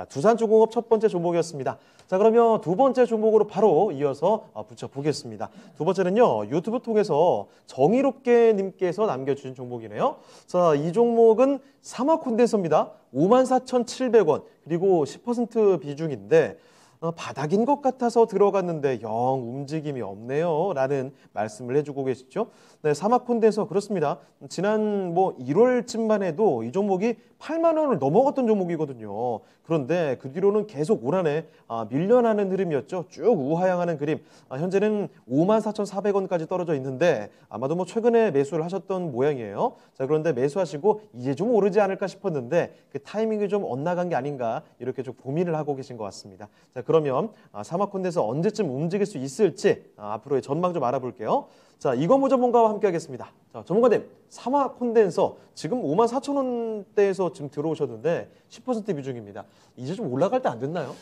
두산중공업 첫 번째 종목이었습니다. 자, 그러면 두 번째 종목으로 바로 이어서 붙여보겠습니다. 두 번째는요, 유튜브 통해서 정의롭게 님께서 남겨주신 종목이네요. 자, 이 종목은 사막 콘덴서입니다. 54,700원, 그리고 10% 비중인데, 바닥인 것 같아서 들어갔는데 영 움직임이 없네요 라는 말씀을 해주고 계시죠. 네, 사막 콘덴서 그렇습니다. 지난 1월쯤만 해도 이 종목이 8만 원을 넘어갔던 종목이거든요. 그런데 그 뒤로는 계속 올 한해 밀려나는 흐름이었죠. 쭉 우하향하는 그림. 현재는 54,400원까지 떨어져 있는데 아마도 최근에 매수를 하셨던 모양이에요. 자, 그런데 매수하시고 이제 좀 오르지 않을까 싶었는데 그 타이밍이 좀 엇나간 게 아닌가 이렇게 좀 고민을 하고 계신 것 같습니다. 자, 그러면 사막콘덴서 언제쯤 움직일 수 있을지 앞으로의 전망 좀 알아볼게요. 자, 이건무 전문가와 함께 하겠습니다. 자, 전문가님, 사막콘덴서 지금 54,000원대에서 지금 들어오셨는데 10% 비중입니다. 이제 좀 올라갈 때 안 됐나요?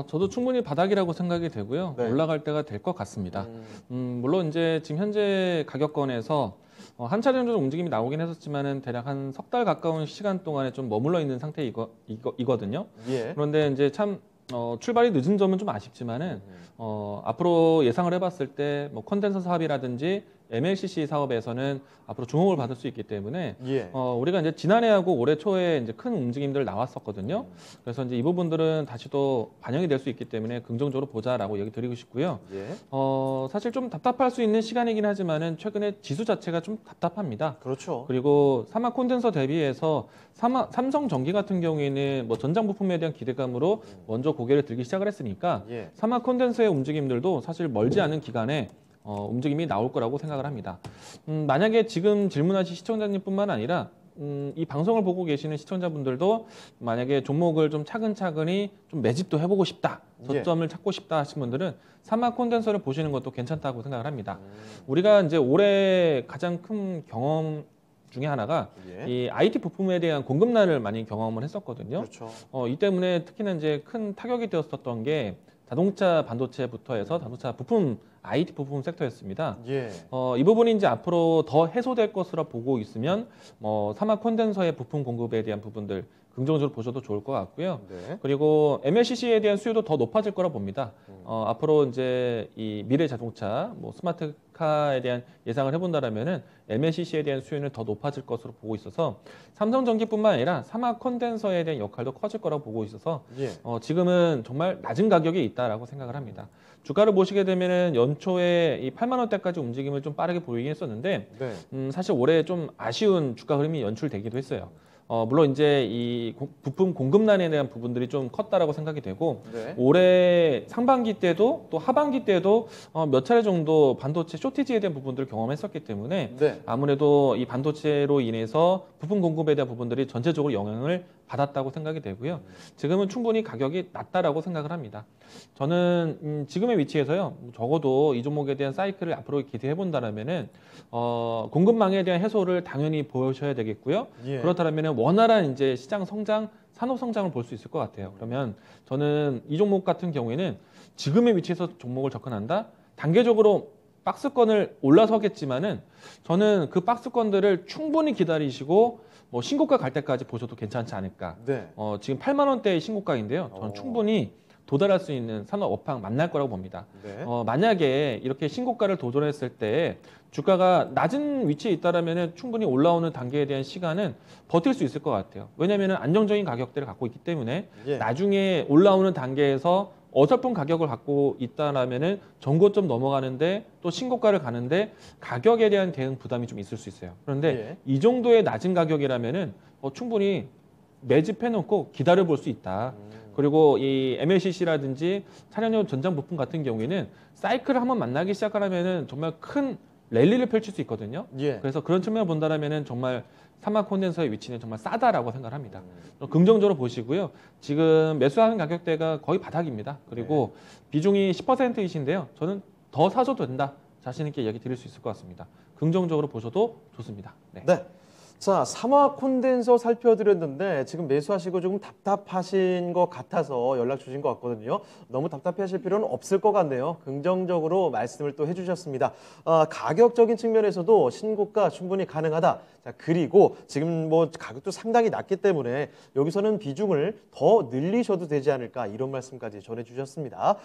저도 충분히 바닥이라고 생각이 되고요. 네. 올라갈 때가 될 것 같습니다. 물론 이제 지금 현재 가격권에서 한 차례 정도 움직임이 나오긴 했었지만은 대략 한 석 달 가까운 시간 동안에 좀 머물러 있는 상태이거든요. 예. 그런데 이제 참 출발이 늦은 점은 좀 아쉽지만은 앞으로 예상을 해봤을 때 컨덴서 사업이라든지 MLCC 사업에서는 앞으로 주목을 받을 수 있기 때문에 예. 우리가 이제 지난해하고 올해 초에 이제 큰 움직임들 나왔었거든요. 그래서 이제 이 부분들은 다시 또 반영이 될 수 있기 때문에 긍정적으로 보자라고 얘기 드리고 싶고요. 예. 사실 좀 답답할 수 있는 시간이긴 하지만은 최근에 지수 자체가 좀 답답합니다. 그렇죠. 그리고 사막 콘덴서 대비해서 삼성전기 같은 경우에는 전장 부품에 대한 기대감으로 먼저 고개를 들기 시작을 했으니까 예. 사막 콘덴서의 움직임들도 사실 멀지 않은 기간에 움직임이 나올 거라고 생각을 합니다. 만약에 지금 질문하신 시청자님뿐만 아니라 이 방송을 보고 계시는 시청자분들도 만약에 종목을 좀 차근차근히 좀 매집도 해보고 싶다, 저점을 찾고 싶다 하신 분들은 사막 콘덴서를 보시는 것도 괜찮다고 생각을 합니다. 우리가 이제 올해 가장 큰 경험 중에 하나가 이 IT 부품에 대한 공급난을 많이 경험을 했었거든요. 그렇죠. 이 때문에 특히나 이제 큰 타격이 되었었던 게 자동차 반도체부터 해서 자동차 부품, IT 부품 섹터였습니다. 예. 이 부분이 이제 앞으로 더 해소될 것으로 보고 있으면 사막 콘덴서의 부품 공급에 대한 부분들 긍정적으로 보셔도 좋을 것 같고요. 네. 그리고 MLCC에 대한 수요도 더 높아질 거라 봅니다. 앞으로 이제 이 미래 자동차, 스마트카에 대한 예상을 해본다라면은 MLCC에 대한 수요는 더 높아질 것으로 보고 있어서 삼성전기뿐만 아니라 사막 콘덴서에 대한 역할도 커질 거라고 보고 있어서 예. 지금은 정말 낮은 가격에 있다라고 생각을 합니다. 주가를 보시게 되면은 연초에 이 8만 원대까지 움직임을 좀 빠르게 보이긴 했었는데 네. 사실 올해 좀 아쉬운 주가 흐름이 연출되기도 했어요. 물론 이제 이 부품 공급난에 대한 부분들이 좀 컸다라고 생각이 되고 네. 올해 상반기 때도 또 하반기 때도 몇 차례 정도 반도체 쇼티지에 대한 부분들을 경험했었기 때문에 네. 아무래도 이 반도체로 인해서 부품 공급에 대한 부분들이 전체적으로 영향을 받았다고 생각이 되고요. 지금은 충분히 가격이 낮다라고 생각을 합니다. 저는 지금의 위치에서요, 적어도 이 종목에 대한 사이클을 앞으로 기대해 본다라면은 공급망에 대한 해소를 당연히 보셔야 되겠고요. 예. 그렇다면은 원활한 이제 시장 성장, 산업 성장을 볼 수 있을 것 같아요. 그러면 저는 이 종목 같은 경우에는 지금의 위치에서 종목을 접근한다. 단계적으로 박스권을 올라서겠지만은 저는 그 박스권들을 충분히 기다리시고 신고가 갈 때까지 보셔도 괜찮지 않을까. 네. 지금 8만 원대의 신고가인데요. 저는 충분히 도달할 수 있는 산업 업황 만날 거라고 봅니다. 네. 만약에 이렇게 신고가를 도전했을 때 주가가 낮은 위치에 있다라면 충분히 올라오는 단계에 대한 시간은 버틸 수 있을 것 같아요. 왜냐하면 안정적인 가격대를 갖고 있기 때문에 예. 나중에 올라오는 단계에서 어설픈 가격을 갖고 있다라면은 전고점 넘어가는데 또 신고가를 가는데 가격에 대한 대응 부담이 좀 있을 수 있어요. 그런데 예. 이 정도의 낮은 가격이라면은 충분히 매집해놓고 기다려볼 수 있다. 그리고 이 MLCC라든지 차량용 전장 부품 같은 경우에는 사이클을 한번 만나기 시작하려면은 정말 큰 랠리를 펼칠 수 있거든요. 예. 그래서 그런 측면을 본다라면은 정말 사막 콘덴서의 위치는 정말 싸다라고 생각을 합니다. 긍정적으로 보시고요. 지금 매수하는 가격대가 거의 바닥입니다. 그리고 비중이 10%이신데요. 저는 더 사줘도 된다. 자신 있게 얘기 드릴 수 있을 것 같습니다. 긍정적으로 보셔도 좋습니다. 네. 네. 자, 삼화 콘덴서 살펴드렸는데 지금 매수하시고 조금 답답하신 것 같아서 연락 주신 것 같거든요. 너무 답답해 하실 필요는 없을 것 같네요. 긍정적으로 말씀을 또 해주셨습니다. 가격적인 측면에서도 신고가 충분히 가능하다. 자, 그리고 지금 뭐 가격도 상당히 낮기 때문에 여기서는 비중을 더 늘리셔도 되지 않을까 이런 말씀까지 전해주셨습니다.